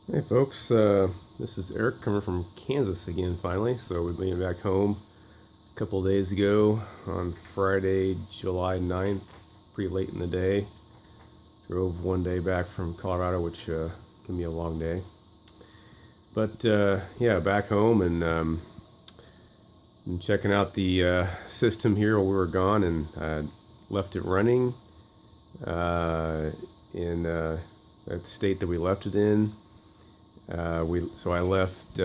Hey folks, this is Eric coming from Kansas again finally. So we made it back home a couple of days ago on Friday, July 9th, pretty late in the day. Drove one day back from Colorado, which can be a long day. But yeah, back home and been checking out the system here while we were gone, and left it running in at the state that we left it in. So I left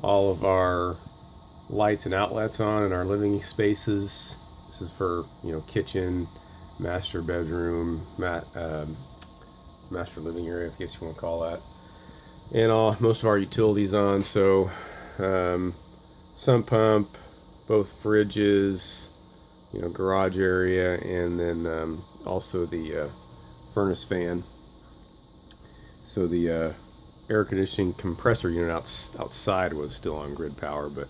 all of our lights and outlets on in our living spaces. This is for kitchen, master bedroom, master living area, I guess you want to call that, and most of our utilities on. So sump pump, both fridges, garage area, and then also the furnace fan. So the air conditioning compressor unit outside was still on grid power, but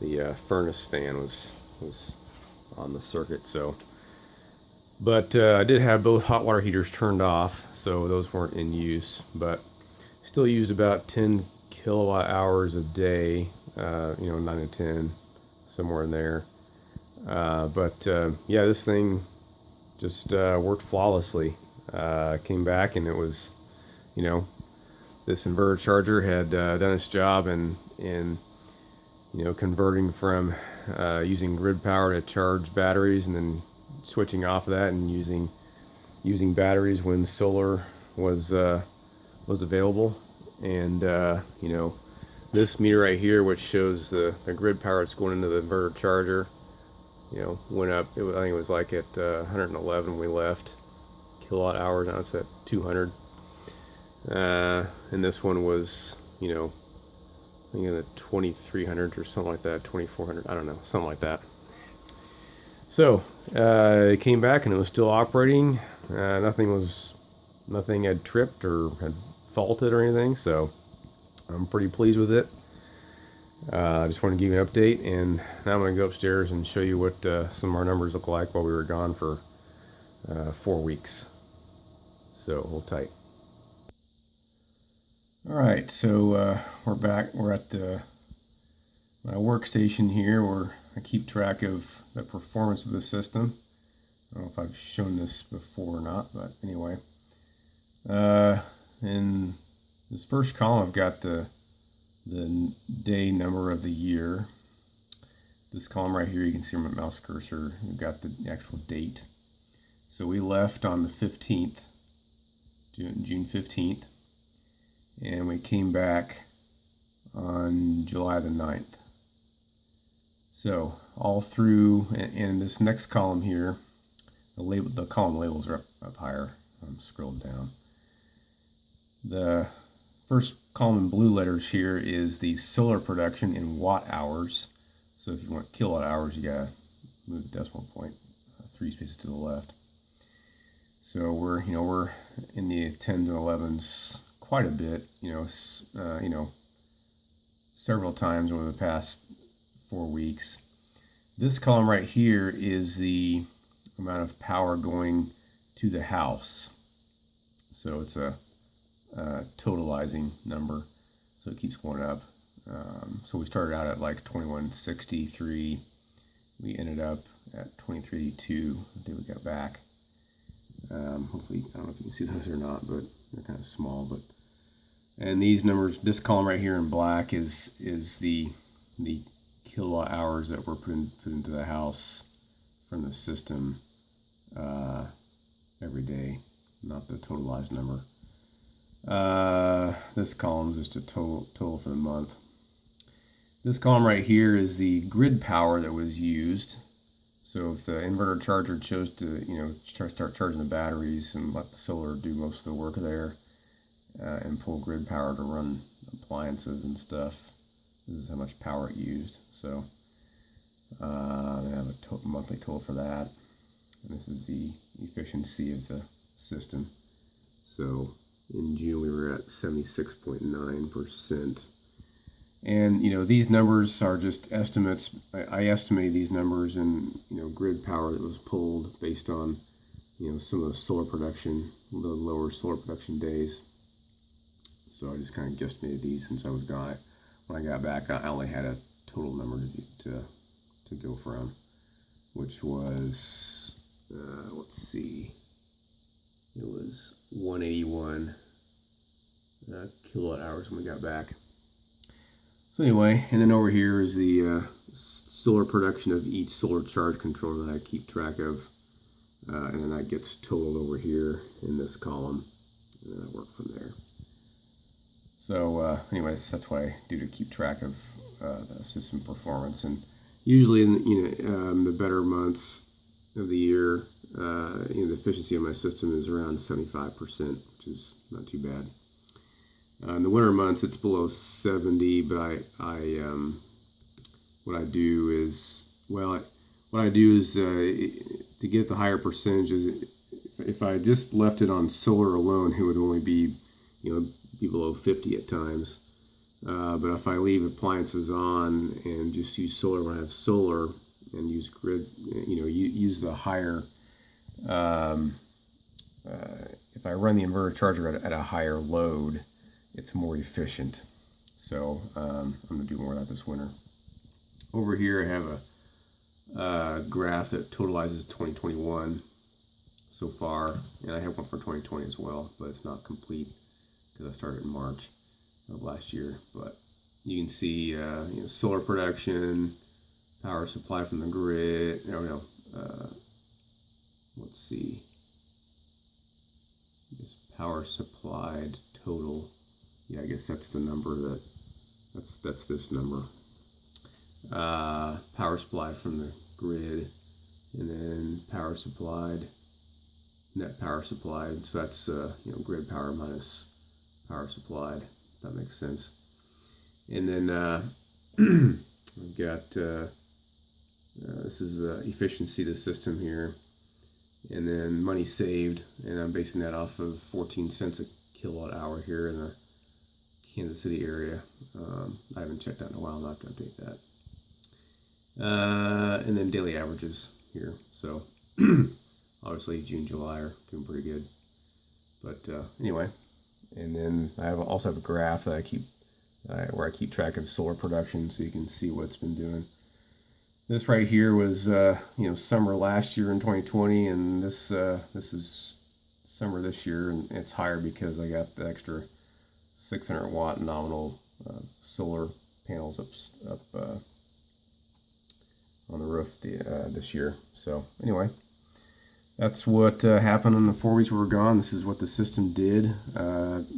the furnace fan was on the circuit. So, but I did have both hot water heaters turned off, so those weren't in use. But still used about 10 kilowatt hours a day. 9 to 10, somewhere in there. But yeah, this thing just worked flawlessly. Came back and it was, this inverter charger had done its job in converting from using grid power to charge batteries, and then switching off of that and using batteries when solar was available. And this meter right here, which shows the grid power that's going into the inverter charger, went up. I think it was like at 111 when we left kilowatt hours. Now it's at 200. And this one was, I think in the 2300 or something like that, 2400, I don't know, something like that. So it came back and it was still operating. Nothing had tripped or had faulted or anything. So I'm pretty pleased with it. I just want to give you an update, and now I'm going to go upstairs and show you what some of our numbers look like while we were gone for 4 weeks. So hold tight. All right, so we're back. We're at my workstation here, where I keep track of the performance of the system. I don't know if I've shown this before or not, but anyway. In this first column, I've got the day number of the year. This column right here, you can see my mouse cursor. You've got the actual date. So we left on the 15th, June 15th, and we came back on July the 9th. So all through, and this next column here, the column labels are up higher. I'm scrolled down. The first column in blue letters here is the solar production in watt hours. So if you want kilowatt hours, you gotta move the decimal point 3 spaces to the left. So we're in the 10s and 11s quite a bit. Several times over the past 4 weeks. This column right here is the amount of power going to the house. So it's a totalizing number, so it keeps going up. So we started out at like 2163. We ended up at 2382 until we got back. Hopefully, I don't know if you can see those or not, but they're kind of small. And these numbers, this column right here in black is the kilowatt hours that were put into the house from the system every day, not the totalized number. This column is just a total for the month. This column right here is the grid power that was used. So if the inverter charger chose to, start charging the batteries and let the solar do most of the work there, and pull grid power to run appliances and stuff, this is how much power it used. So they have a monthly total for that, and this is the efficiency of the system. So in June we were at 76.9%. And these numbers are just estimates. I estimated these numbers in grid power that was pulled based on some of the solar production, the lower solar production days. So I just kind of guesstimated these since I was gone. When I got back, I only had a total number to go from, which was, let's see, it was 181 kilowatt hours when we got back. So anyway, and then over here is the solar production of each solar charge controller that I keep track of. And then that gets totaled over here in this column, and then I work from there. So anyways, that's what I do to keep track of the system performance. And usually in the better months of the year, the efficiency of my system is around 75%, which is not too bad. In the winter months, it's below 70, but what I do is to get the higher percentages. If I just left it on solar alone, it would only be below 50 at times. But if I leave appliances on and just use solar when I have solar and use grid, use the higher. If I run the inverter charger at a higher load, it's more efficient. So I'm going to do more of that this winter. Over here I have a graph that totalizes 2021 so far, and I have one for 2020 as well, but it's not complete because I started in March of last year. But you can see solar production, power supply from the grid. Let's see, this power supplied total. Yeah, I guess that's the number that's this number. Power supplied from the grid, and then power supplied, net power supplied. So that's grid power minus power supplied. If that makes sense. And then I've got this is efficiency of the system here, and then money saved, and I'm basing that off of 14 cents a kilowatt hour here in the Kansas City area. I haven't checked that in a while. I'll have to update that. And then daily averages here. So obviously June, July are doing pretty good. But anyway, and then I also have a graph that I keep where I keep track of solar production, so you can see what it's been doing. This right here was summer last year in 2020, and this is summer this year, and it's higher because I got the extra 600 watt nominal solar panels up on the roof this year. So anyway, that's what happened in the 4 weeks we were gone. This is what the system did,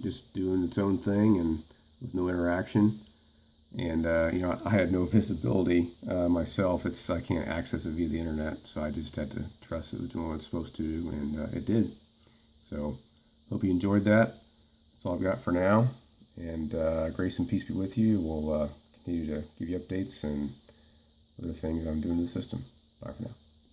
just doing its own thing and with no interaction. And I had no visibility myself. I can't access it via the internet, so I just had to trust it was doing what it's supposed to do, and it did. So hope you enjoyed that. That's all I've got for now. And grace and peace be with you. We'll continue to give you updates and other things I'm doing to the system. Bye for now.